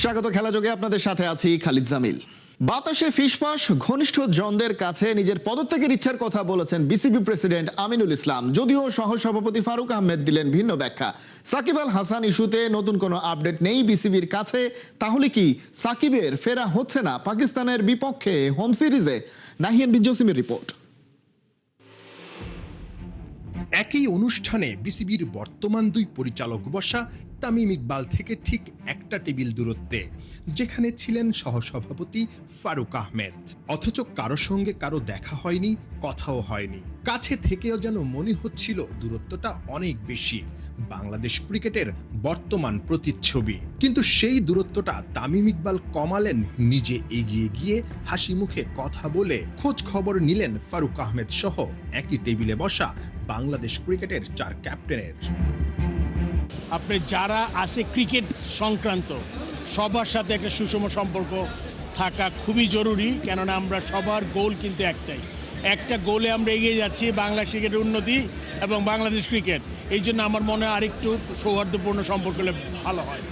স্বাগত খেলাযোগে আপনাদের সাথে আছি খালিদ জামিল। বাতাসে ফিসফাস ঘনিষ্ঠ জনদের কাছে নিজের পদত্যাগের ইচ্ছার কথা বলেছেন বিসিবি প্রেসিডেন্ট আমিনুল ইসলাম। যদিও সহসভাপতি ফারুক আহমেদ দিলেন ভিন্ন ব্যাখ্যা। সাকিব আল হাসান ইস্যুতে নতুন কোনো আপডেট নেই বিসিবির কাছে। তাহলে কি সাকিবের ফেরা হচ্ছে না পাকিস্তানের বিপক্ষে হোম সিরিজে? নাহিয়ান বিন জসিমের রিপোর্ট। একই অনুষ্ঠানে বিসিবির বর্তমান দুই পরিচালক বসা তামিম ইকবাল থেকে ঠিক একটা টেবিল দূরত্বে, যেখানে ছিলেন সহসভাপতি ফারুক আহমেদ। অথচ কারো সঙ্গে কারো দেখা হয়নি, কথাও হয়নি। কাছে থেকেও যেন মনে হচ্ছিল দূরত্বটা অনেক বেশি। বাংলাদেশ ক্রিকেটের বর্তমান প্রতিচ্ছবি। কিন্তু সেই দূরত্বটা তামিম ইকবাল কমালেন নিজে এগিয়ে গিয়ে, হাসি মুখে কথা বলে খোঁজ খবর নিলেন ফারুক আহমেদ সহ একই টেবিলে বসা বাংলাদেশ ক্রিকেটের 4 ক্যাপ্টেনের। আপনি যারা আছে ক্রিকেট সংক্রান্ত সবার সাথে একটা সুষম সম্পর্ক থাকা খুবই জরুরি, কেননা আমরা সবার গোল কিন্তু একটাই। একটা গোলে আমরা এগিয়ে যাচ্ছি, বাংলা ক্রিকেটের উন্নতি এবং বাংলাদেশ ক্রিকেট। এই জন্য আমার মনে হয় আরেকটু সৌহার্দ্যপূর্ণ সম্পর্ক হলে ভালো হয়।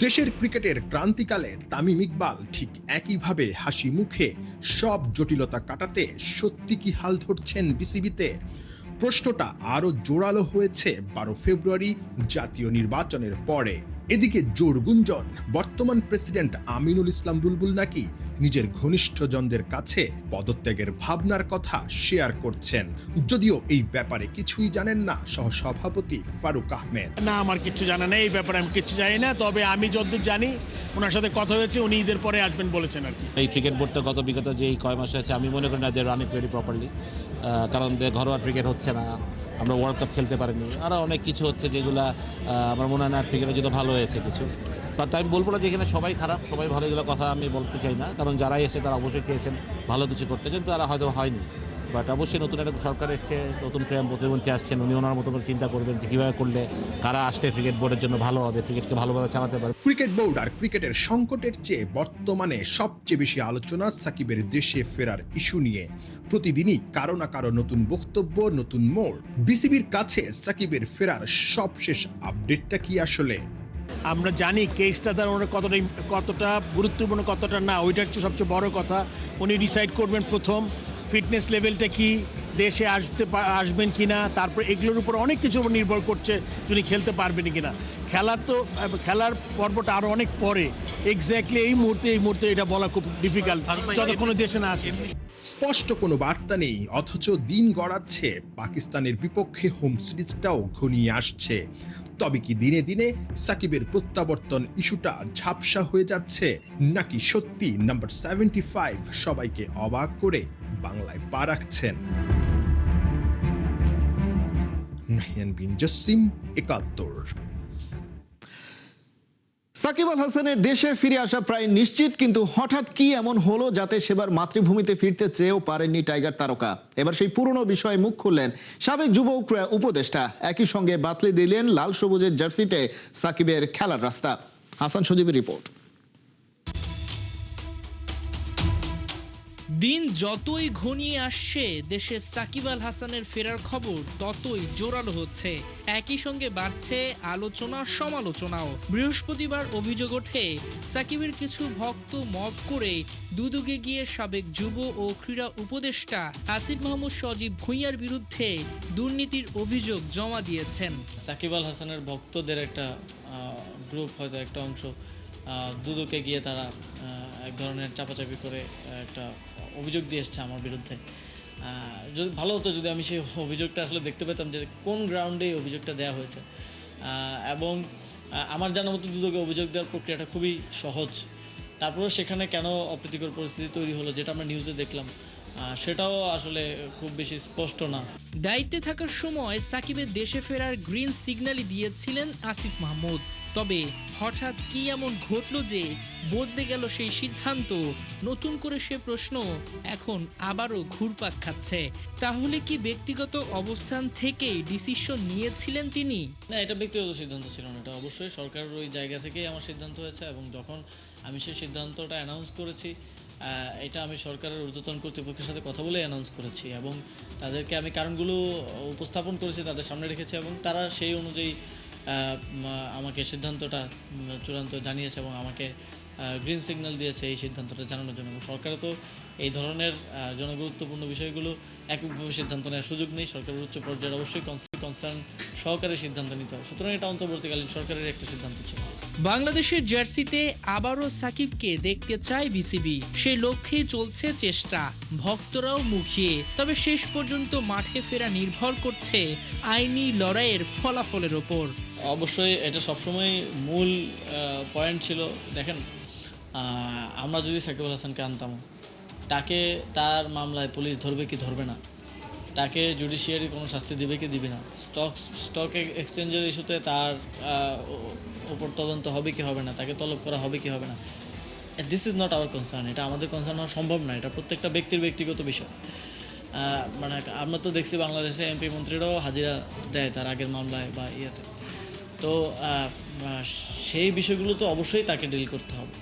দেশের ক্রিকেটের ক্রান্তিকালে তামিম ইকবাল ঠিক একইভাবে হাসি মুখে সব জটিলতা কাটাতে সত্যি কি হাল ধরছেন বিসিবিতে? প্রশ্নটা আরো জোরালো হয়েছে 12 ফেব্রুয়ারি জাতীয় নির্বাচনের পরে। এদিকে জোর গুঞ্জন, বর্তমান প্রেসিডেন্ট আমিনুল ইসলাম বুলবুল নাকি নিজের ঘনিষ্ঠজনদের কাছে পদত্যাগের ভাবনার কথা শেয়ার করছেন। যদিও এই ব্যাপারে কিছুই জানেন না সহসভাপতি ফারুক আহমেদ। না, আমার কিছু জানা নেই এই ব্যাপারে, আমি কিছু জানি না। তবে আমি যতদূর জানি ওনার সাথে কথা হয়েছে, উনি ঈদের পরে আসবেন বলেছেন আর কি। এই ক্রিকেট বোর্ডটা বিগত যে কয় মাস আছে আমি মনে করি না they run it very properly. কারণ ঘরোয়া ক্রিকেট হচ্ছে না, আমরা ওয়ার্ল্ড কাপ খেলতে পারিনি, আরও অনেক কিছু হচ্ছে যেগুলা আমার মনে হয় না ক্রিকেটের জন্য ভালো হয়েছে কিছু। বাট আমি বলবো না যে এখানে সবাই খারাপ, সবাই ভালো, এগুলো কথা আমি বলতে চাই না। কারণ যারাই এসে তারা অবশ্যই চেয়েছেন ভালো কিছু করতে, কিন্তু তারা হয়তো হয়নি। বাট অবশ্যই নতুন একটা সরকার এসছে, নতুন প্রেম প্রতিমন্ত্রী আসছেন, উনি ওনার মতো করে চিন্তা করবেন যে কীভাবে করলে কারা আসলে ক্রিকেট বোর্ডের জন্য ভালো হবে, ক্রিকেটকে ভালোভাবে চালাতে পারবে। ক্রিকেট বোর্ড আর ক্রিকেটের সংকটের চেয়ে বর্তমানে সবচেয়ে বেশি আলোচনা সাকিবের দেশে ফেরার ইস্যু নিয়ে। প্রতিদিনই কারো না কারো নতুন বক্তব্য, নতুন মোড়। বিসিবির কাছে সাকিবের ফেরার সবশেষ আপডেটটা কি আসলে? আমরা জানি কেসটা তার ওনার কতটা গুরুত্বপূর্ণ, কতটা না, ওইটা হচ্ছে সবচেয়ে বড় কথা। উনি ডিসাইড করবেন প্রথম ফিটনেস লেভেলটা কি, দেশে আসবেন কি না, তারপর এগুলোর উপর অনেক কিছু নির্ভর করছে যিনি খেলতে পারবেন কি না। খেলার পর্বটা আরও অনেক পরে। এক্স্যাক্টলি এই মুহূর্তে এটা বলা খুব ডিফিকাল্ট যতক্ষণ দেশে না আসে। স্পষ্ট কোনো বার্তা নেই, অথচ দিন গড়াচ্ছে পাকিস্তানের বিপক্ষে হোম সিরিজটাও ঘনিয়ে আসছে। তবে কি দিনে দিনে সাকিবের প্রত্যাবর্তন ইস্যুটা ঝাপসা হয়ে যাচ্ছে, নাকি সত্যি নাম্বার 75 সবাইকে অবাক করে বাংলায় পা রাখছেন? নাহিয়ান বিন জসিম, 71। সাকিব আল হাসানের দেশে ফিরে আসা প্রায় নিশ্চিত, কিন্তু হঠাৎ কি এমন হলো যাতে সেবার মাতৃভূমিতে ফিরতে চেয়েও পারেননি টাইগার তারকা? এবার সেই পুরনো বিষয়ে মুখ খুললেন সাবেক যুব উপদেষ্টা। একই সঙ্গে বাতলে দিলেন লাল সবুজের জার্সিতে সাকিবের খেলার রাস্তা। হাসান সজীবের রিপোর্ট। দিন যতই ঘনিয়ে আসছে, দেশে সাকিব আল হাসানের ফেরার খবর ততই জোরালো হচ্ছে। একই সঙ্গে বাড়ছে আলোচনা সমালোচনাও। বৃহস্পতিবার অভিযোগ ওঠে সাকিবের কিছু ভক্ত মব করে দুদুগে গিয়ে সাবেক যুব ও ক্রীড়া উপদেষ্টা আসিফ মাহমুদ সজীব ভুঁইয়ার বিরুদ্ধে দুর্নীতির অভিযোগ জমা দিয়েছেন। সাকিব আল হাসানের ভক্তদের একটা গ্রুপ, হয়তো একটা অংশ, দুদুকে গিয়ে তারা এক ধরনের চাপাচাপি করে একটা অভিযোগ দিয়ে এসছে আমার বিরুদ্ধে। যদি ভালো হতো যদি আমি সেই অভিযোগটা আসলে দেখতে পেতাম যে কোন গ্রাউন্ডে অভিযোগটা দেওয়া হয়েছে। এবং আমার জানার মতো দুদকে অভিযোগ দেওয়ার প্রক্রিয়াটা খুবই সহজ। তারপরেও সেখানে কেন অপ্রীতিকর পরিস্থিতি তৈরি হলো, যেটা আমরা নিউজে দেখলাম, সেটাও আসলে খুব বেশি স্পষ্ট না। দায়িত্বে থাকার সময় সাকিবের দেশে ফেরার গ্রিন সিগন্যালই দিয়েছিলেন আসিফ মাহমুদ। তবে হঠাৎ কি এমন ঘটল যে বদলে গেল সেই সিদ্ধান্ত? নতুন করে সে প্রশ্ন এখন আবারও ঘুরপাক খাচ্ছে। তাহলে কি ব্যক্তিগত অবস্থান থেকেই ডিসিশন নিয়েছিলেন তিনি? না, এটা ব্যক্তিগত সিদ্ধান্ত ছিল না, এটা অবশ্যই সরকারের ওই জায়গা থেকেই আমার সিদ্ধান্ত হয়েছে। এবং যখন আমি সেই সিদ্ধান্তটা অ্যানাউন্স করেছি, এটা আমি সরকারের ঊর্ধ্বতন কর্তৃপক্ষের সাথে কথা বলে অ্যানাউন্স করেছি এবং তাদেরকে আমি কারণগুলো উপস্থাপন করেছি, তাদের সামনে রেখেছি এবং তারা সেই অনুযায়ী আমাকে সিদ্ধান্তটা চূড়ান্ত জানিয়েছে এবং আমাকে গ্রিন সিগন্যাল দিয়েছে এই সিদ্ধান্তটা জানানোর জন্য। এবং সরকারে তো এই ধরনের জনগুরুত্বপূর্ণ বিষয়গুলো এককভাবে সিদ্ধান্ত নেওয়ার সুযোগ নেই। সরকারের উচ্চ পর্যায়ে অবশ্যই কনসার্ন সহকারে সিদ্ধান্ত নিতে হয়। সুতরাং এটা অন্তর্বর্তীকালীন সরকারের একটা সিদ্ধান্ত ছিল। বাংলাদেশের জার্সিতে আবারও সাকিবকে দেখতে চায় বিসিবি, সেই লক্ষ্যেই চলছে চেষ্টা, ভক্তরাও মুখিয়ে। তবে শেষ পর্যন্ত মাঠে ফেরা নির্ভর করছে আইনি লড়াইয়ের ফলাফলের ওপর। অবশ্যই এটা সবসময় মূল পয়েন্ট ছিল। দেখেন, আমরা যদি সাকিব আল হাসানকে আনতাম, তাকে তার মামলায় পুলিশ ধরবে কি ধরবে না, তাকে জুডিশিয়ারি কোনো শাস্তি দিবে কি দিবে না, স্টক এক্সচেঞ্জের ইস্যুতে তার ওপর তদন্ত হবে কি হবে না, তাকে তলব করা হবে কি হবে না, this is not our concern. এটা আমাদের কনসার্ন হওয়া সম্ভব না। এটা প্রত্যেকটা ব্যক্তির ব্যক্তিগত বিষয়। মানে আমরা তো দেখছি বাংলাদেশে এমপি মন্ত্রীরাও হাজিরা দেয় তার আগের মামলায় বা ইয়েতে। তো সেই বিষয়গুলো তো অবশ্যই তাকে ডিল করতে হবে।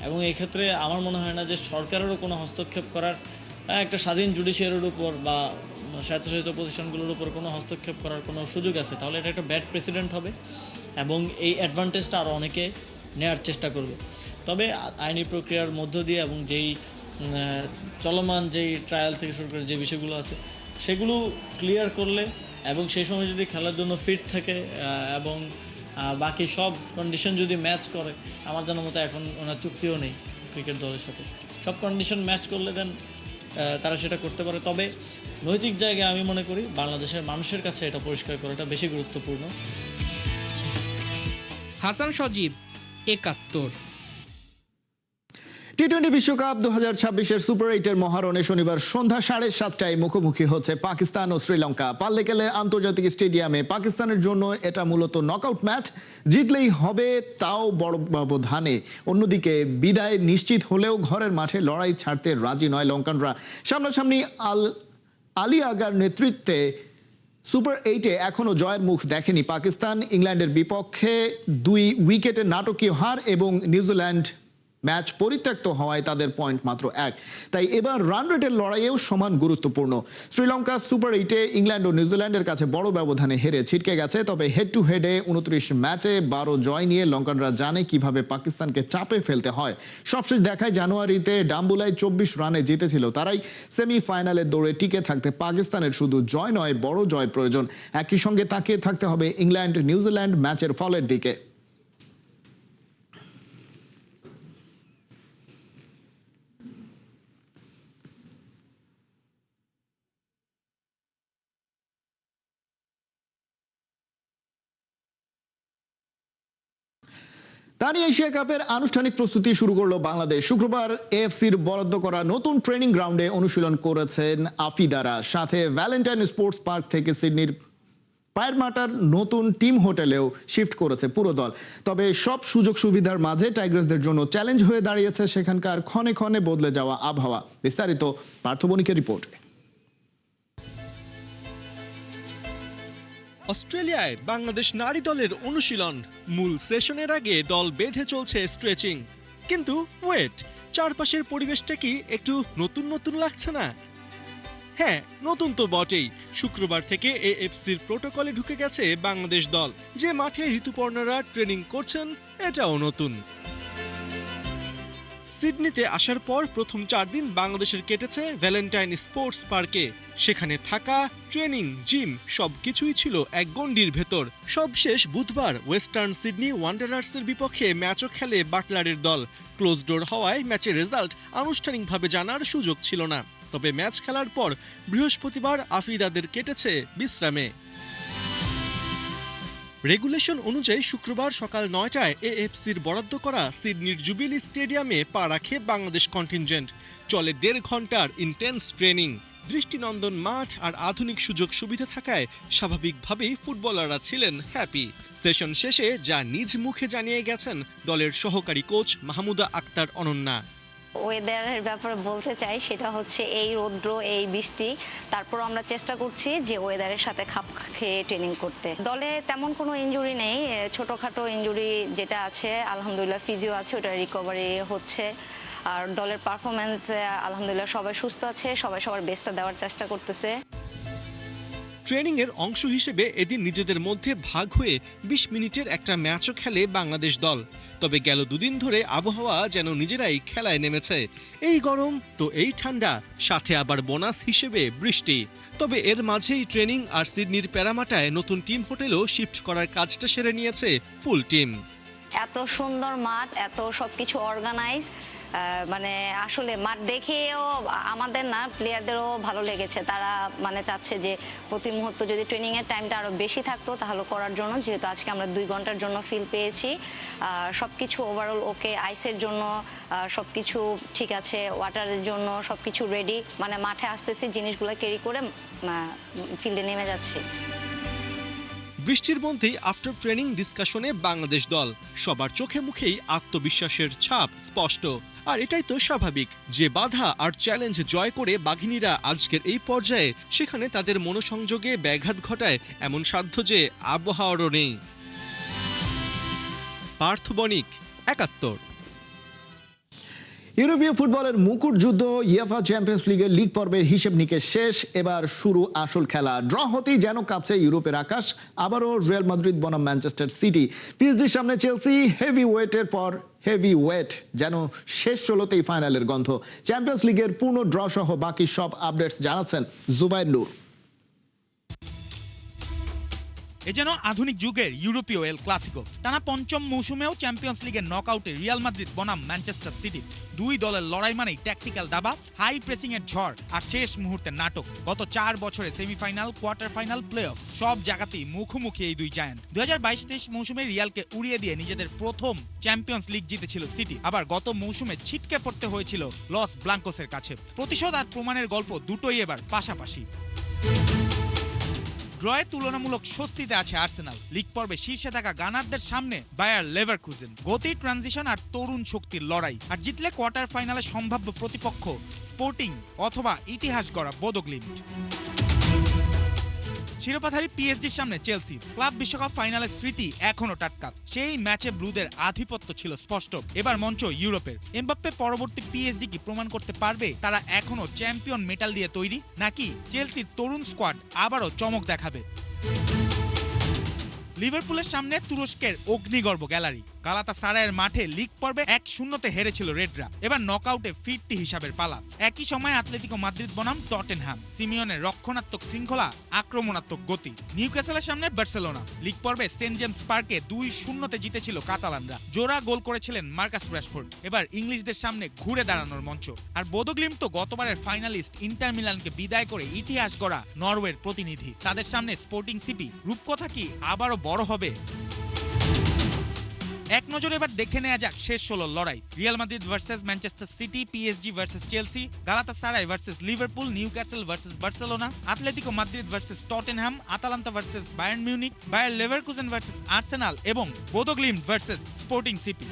এবং এই ক্ষেত্রে আমার মনে হয় না যে সরকারেরও কোনো হস্তক্ষেপ করার, একটা স্বাধীন জুডিশিয়ারির উপর বা স্বায়ত্তশাসিত প্রতিষ্ঠানগুলোর উপর কোনো হস্তক্ষেপ করার কোনো সুযোগ আছে, তাহলে এটা একটা ব্যাড প্রেসিডেন্ট হবে এবং এই অ্যাডভান্টেজটা আরও অনেকে নেওয়ার চেষ্টা করবে। তবে আইনি প্রক্রিয়ার মধ্য দিয়ে এবং যেই চলমান যেই ট্রায়াল থেকে শুরু করে যে বিষয়গুলো আছে সেগুলো ক্লিয়ার করলে এবং সেই সময় যদি খেলার জন্য ফিট থাকে এবং বাকি সব কন্ডিশন যদি ম্যাচ করে, আমার জানার মতো এখন ওনার চুক্তিও নেই ক্রিকেট দলের সাথে, সব কন্ডিশন ম্যাচ করলে দেন তারা সেটা করতে পারে। তবে নৈতিক জায়গায় আমি মনে করি বাংলাদেশের মানুষের কাছে এটা পরিষ্কার করাটা বেশি গুরুত্বপূর্ণ। হাসান সজীব, ৭১। টি-20 বিশ্বকাপ 2026-এর সুপার 8-এর মহারণে শনিবার সন্ধ্যা 7:30টায় মুখোমুখি হচ্ছে পাকিস্তান ও শ্রীলঙ্কা। পাল্লেকেলে আন্তর্জাতিক স্টেডিয়ামে পাকিস্তানের জন্য এটা মূলত নকআউট ম্যাচ, জিতলেই হবে, তাও বড় ব্যবধানে। অন্যদিকে বিদায় নিশ্চিত হলেও ঘরের মাঠে লড়াই ছাড়তে রাজি নয় লঙ্কানরা। সামনাসামনি আলী আগার নেতৃত্বে সুপার 8-এ এখনও জয়ের মুখ দেখেনি পাকিস্তান। ইংল্যান্ডের বিপক্ষে 2 উইকেটের নাটকীয় হার এবং নিউজিল্যান্ড ম্যাচ পরিত্যক্ত হওয়ায় তাদের পয়েন্ট মাত্র 1। তাই এবার রান রেটের লড়াইয়েও সমান গুরুত্বপূর্ণ। শ্রীলঙ্কা সুপার 8-এ ইংল্যান্ড ও নিউজিল্যান্ডের কাছে বড় ব্যবধানে হেরে ছিটকে গেছে। তবে হেড টু হেডে 29 ম্যাচে 12 জয় নিয়ে লঙ্কানরা জানে কিভাবে পাকিস্তানকে চাপে ফেলতে হয়। সবশেষ দেখায় জানুয়ারিতে ডাম্বুলায় 24 রানে জিতেছিল তারাই। সেমিফাইনালের দৌড়ে টিকে থাকতে পাকিস্তানের শুধু জয় নয়, বড় জয় প্রয়োজন। একই সঙ্গে তাকিয়ে থাকতে হবে ইংল্যান্ড নিউজিল্যান্ড ম্যাচের ফলের দিকে। তারই এশিয়া কাপের আনুষ্ঠানিক প্রস্তুতি শুরু করলো বাংলাদেশ। শুক্রবার এএফসির বরাদ্দ করা নতুন ট্রেনিং গ্রাউন্ডে অনুশীলন করেছেন আফিদারা। সাথে ভ্যালেন্টাইন স্পোর্টস পার্ক থেকে সিডনির পায়রমাটার নতুন টিম হোটেলেও শিফট করেছে পুরো দল। তবে সব সুযোগ সুবিধার মাঝে টাইগার্সদের জন্য চ্যালেঞ্জ হয়ে দাঁড়িয়েছে সেখানকার ক্ষণে ক্ষণে বদলে যাওয়া আবহাওয়া। বিস্তারিত পার্থ বণিকের রিপোর্টে। অস্ট্রেলিয়ায় বাংলাদেশ নারী দলের অনুশীলন। মূল সেশনের আগে দল বেঁধে চলছে স্ট্রেচিং। কিন্তু ওয়েট, চারপাশের পরিবেশটা কি একটু নতুন নতুন লাগছে না? হ্যাঁ, নতুন তো বটেই। শুক্রবার থেকে এএফসির প্রোটোকলে ঢুকে গেছে বাংলাদেশ দল। যে মাঠে ঋতুপর্ণারা ট্রেনিং করছেন এটাও নতুন। সিডনিতে আসার পর প্রথম 4 দিন বাংলাদেশের কেটেছে ভ্যালেন্টাইন স্পোর্টস পার্কে। সেখানে থাকা, ট্রেনিং, জিম সবকিছুই ছিল এক গণ্ডির ভেতর। সবশেষ বুধবার ওয়েস্টার্ন সিডনি ওয়ান্ডারার্সের বিপক্ষে ম্যাচও খেলে বাটলারের দল। ক্লোজ ডোর হওয়ায় ম্যাচের রেজাল্ট আনুষ্ঠানিকভাবে জানার সুযোগ ছিল না। তবে ম্যাচ খেলার পর বৃহস্পতিবার আফিদাদের কেটেছে বিশ্রামে। রেগুলেশন অনুযায়ী শুক্রবার সকাল 9টায় এএফসির বরাদ্দ করা সিডনির জুবিলি স্টেডিয়ামে পা রাখে বাংলাদেশ কন্টিনজেন্ট। চলে 1.5 ঘন্টার ইন্টেন্স ট্রেনিং। দৃষ্টিনন্দন মাঠ আর আধুনিক সুযোগ সুবিধা থাকায় স্বাভাবিকভাবেই ফুটবলাররা ছিলেন হ্যাপি। সেশন শেষে যা নিজ মুখে জানিয়ে গেছেন দলের সহকারী কোচ মাহমুদা আক্তার অনন্যা। ওয়েদারের ব্যাপারে বলতে চাই, সেটা হচ্ছে এই রৌদ্র, এই বৃষ্টি, তারপর আমরা চেষ্টা করছি যে ওয়েদারের সাথে খাপ খেয়ে ট্রেনিং করতে। দলে তেমন কোনো ইনজুরি নেই, ছোটোখাটো ইনজুরি যেটা আছে আলহামদুলিল্লাহ ফিজিও আছে, ওটা রিকভারি হচ্ছে। আর দলের পারফরমেন্স আলহামদুলিল্লাহ সবাই সুস্থ আছে, সবাই সবার বেস্টটা দেওয়ার চেষ্টা করতেছে। ট্রেনিংয়ের অংশ হিসেবে এদিন নিজেদের মধ্যে ভাগ হয়ে ২০ মিনিটের একটা ম্যাচও খেলে বাংলাদেশ দল। তবে গেল দুদিন ধরে আবহাওয়া যেন নিজেরাই খেলায় নেমেছে। এই গরম তো এই ঠান্ডা, সাথে আবার বোনাস হিসেবে বৃষ্টি। তবে এর মাঝেই ট্রেনিং আর সিডনির প্যারামাটায় নতুন টিম হোটেলও শিফট করার কাজটা সেরে নিয়েছে ফুল টিম। এত সুন্দর মাঠ, এত সবকিছু অর্গানাইজ, মানে আসলে মাঠ দেখেও আমাদের না প্লেয়ারদেরও ভালো লেগেছে। তারা মানে চাচ্ছে যে প্রতি মুহূর্ত যদি ট্রেনিংয়ের টাইমটা আরও বেশি থাকতো তাহলে করার জন্য, যেহেতু আজকে আমরা 2 ঘন্টার জন্য ফিল পেয়েছি। সব কিছু ওভারঅল ওকে, আইসের জন্য সব কিছু ঠিক আছে, ওয়াটারের জন্য সব কিছু রেডি। মানে মাঠে আসতেছি, জিনিসগুলো ক্যারি করে ফিল্ডে নেমে যাচ্ছি। বৃষ্টির মধ্যেই আফটার ট্রেনিং ডিসকাশনে বাংলাদেশ দল, সবার চোখে মুখেই আত্মবিশ্বাসের ছাপ স্পষ্ট। আর এটাই তো স্বাভাবিক, যে বাধা আর চ্যালেঞ্জ জয় করে বাঘিনীরা আজকের এই পর্যায়ে, সেখানে তাদের মনোসংযোগে ব্যাঘাত ঘটায় এমন সাধ্য যে আবহাওয়ারও নেই। পার্থ বণিক, ৭১। ইউরোপীয় ফুটবলের মুকুট যুদ্ধ ইউএফা চ্যাম্পিয়ন্স লিগের লিগ পর্বের হিসেব নিকেশ শেষ। এবার শুরু আসল খেলা। ড্র হতেই যেন কাঁপছে ইউরোপের আকাশ। আবারও রিয়াল মাদ্রিদ বনাম ম্যানচেস্টার সিটি। পিএসজির সামনে চেলসি। হেভি ওয়েটের পর হেভি ওয়েট, যেন শেষ ১৬তেই ফাইনালের গন্ধ। চ্যাম্পিয়ন্স লিগের পূর্ণ ড্র সহ বাকি সব আপডেটস জানাচ্ছেন জুবাইর নূর। এ যেন আধুনিক যুগের ইউরোপীয় এল ক্লাসিকো। টানা ৫ম মৌসুমেও চ্যাম্পিয়ন্স লিগের নকআউটে রিয়াল মাদ্রিদ বনাম ম্যানচেস্টার সিটি। দুই দলের লড়াই মানেই ট্যাকটিক্যাল দাবা, হাই প্রেসিং এর ঝড় আর শেষ মুহূর্তের নাটক। গত ৪ বছরে semifinal, quarter final, play of সব জায়গাতেই মুখোমুখি এই দুই জায়ান্ট। ২০২২-২৩ মৌসুমে রিয়ালকে উড়িয়ে দিয়ে নিজেদের প্রথম চ্যাম্পিয়ন্স লিগ জিতেছিল সিটি। আবার গত মৌসুমে ছিটকে পড়তে হয়েছিল লস ব্লাঙ্কোসের কাছে। প্রতিশোধ আর প্রমাণের গল্প দুটোই এবার পাশাপাশি। ড্রয়ে তুলনামূলক স্বস্তিতে আছে আর্সেনাল। লিগ পর্বে শীর্ষে থাকা গানারদের সামনে বায়ার লেভারকুজেন। গতি, ট্রানজিশন আর তরুণ শক্তির লড়াই। আর জিতলে কোয়ার্টার ফাইনালে সম্ভাব্য প্রতিপক্ষ স্পোর্টিং অথবা ইতিহাস গড়া বোদো গ্লিম্ট। শিরোপাধারী পিএসজির সামনে চেলসি। ক্লাব বিশ্বকাপ ফাইনালের স্মৃতি এখনো টাটকা। সেই ম্যাচে ব্লুদের আধিপত্য ছিল স্পষ্ট। এবার মঞ্চ ইউরোপের। এমবাপ্পে পরবর্তী পিএসজি কি প্রমাণ করতে পারবে তারা এখনো চ্যাম্পিয়ন মেটাল দিয়ে তৈরি, নাকি চেলসির তরুণ স্কোয়াড আবারও চমক দেখাবে? লিভারপুলের সামনে তুরস্কের অগ্নিগর্ভ গ্যালারি। গালাতাসারায়ের মাঠে লিগ পর্বে ১-০তে হেরেছিল রেডরা। এবার নকআউটে ফিরতি হিসাবের পালা। একই সময় আতলেতিকো মাদ্রিদ বনাম টটেনহাম। সিমিওনের রক্ষণাত্মক শৃঙ্খলা, আক্রমণাত্মক গতি। নিউক্যাসলের সামনে বার্সেলোনা। লিগ পর্বে সেন্ট জেমস পার্কে ২-০তে জিতেছিল কাতালানরা। জোড়া গোল করেছিলেন মার্কাস রাশফোর্ড। এবার ইংলিশদের সামনে ঘুরে দাঁড়ানোর মঞ্চ। আর বোদো গ্লিম্ট তো গতবারের ফাইনালিস্ট ইন্টার মিলানকে বিদায় করে ইতিহাস গড়া নরওয়ের প্রতিনিধি। তাদের সামনে স্পোর্টিং সিপি। রূপকথা কি আবারও বড় হবে? এক নজরে এবার দেখে নেওয়া যাক শেষ ১৬ লড়াই। Real Madrid versus Manchester City, PSG versus Chelsea, Galatasaray versus Liverpool, Newcastle versus Barcelona, Atletico Madrid versus Tottenham, Atalanta versus Bayern Munich, Bayer Leverkusen versus Arsenal এবং Bodo Glimt versus Sporting CP.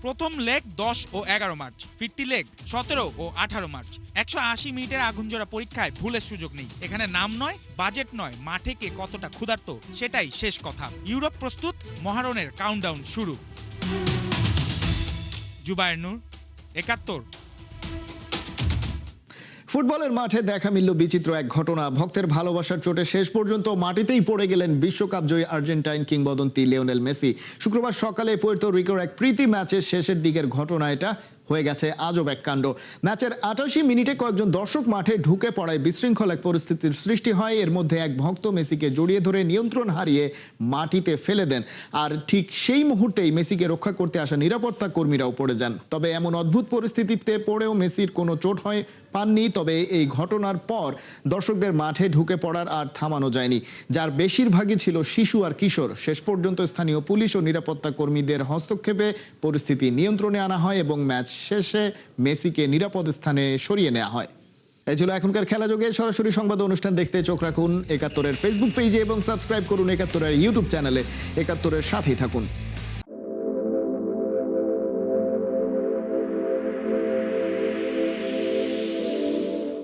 প্রথম leg ১০ ও ১১ March, ফিরতি leg ১৭ ও ১৮ March. ১৮০ মিনিটের আগুনজোড়া পরীক্ষায় ভুলের সুযোগ নেই। এখানে নাম নয়, বাজেট নয়, মাঠে কে কতটা ক্ষুধার্ত সেটাই শেষ কথা। ইউরোপ প্রস্তুত, মহারণের কাউন্টডাউন শুরু। জুবায়ের নূর, ৭১। ফুটবলের মাঠে দেখা মিলল বিচিত্র এক ঘটনা। ভক্তের ভালোবাসার চোটে শেষ পর্যন্ত মাটিতেই পড়ে গেলেন বিশ্বকাপ জয়ী আর্জেন্টাইন কিংবদন্তি লিওনেল মেসি। শুক্রবার সকালে পুয়ের্তো রিকোর এক প্রীতি ম্যাচের শেষের দিকের ঘটনা এটা। হয়ে গেছে আজব এক কাণ্ড। ম্যাচের ৮৮ মিনিটে কয়েকজন দর্শক মাঠে ঢুকে পড়ায় বিশৃঙ্খল এক পরিস্থিতির সৃষ্টি হয়। এর মধ্যে এক ভক্ত মেসিকে জড়িয়ে ধরে নিয়ন্ত্রণ হারিয়ে মাটিতে ফেলে দেন। আর ঠিক সেই মুহূর্তেই মেসিকে রক্ষা করতে আসা নিরাপত্তা কর্মীরাও পড়ে যান। তবে এমন অদ্ভুত পরিস্থিতিতে পড়েও মেসির কোনো চোট পাননি। তবে এই ঘটনার পর দর্শকদের মাঠে ঢুকে পড়ার আর থামানো যায়নি, যার বেশিরভাগই ছিল শিশু আর কিশোর। শেষ পর্যন্ত স্থানীয় পুলিশ ও নিরাপত্তা কর্মীদের হস্তক্ষেপে পরিস্থিতি নিয়ন্ত্রণে আনা হয় এবং ম্যাচ শেষে মেসিকে নিরাপদ স্থানে সরিয়ে নেওয়া হয়। এই ছিল এখনকার খেলাযোগে। সরাসরি সংবাদ অনুষ্ঠান দেখতে চোখ রাখুন ৭১-এর ফেসবুক পেজে এবং সাবস্ক্রাইব করুন ৭১-এর ইউটিউব চ্যানেলে। ৭১-এর সাথেই থাকুন।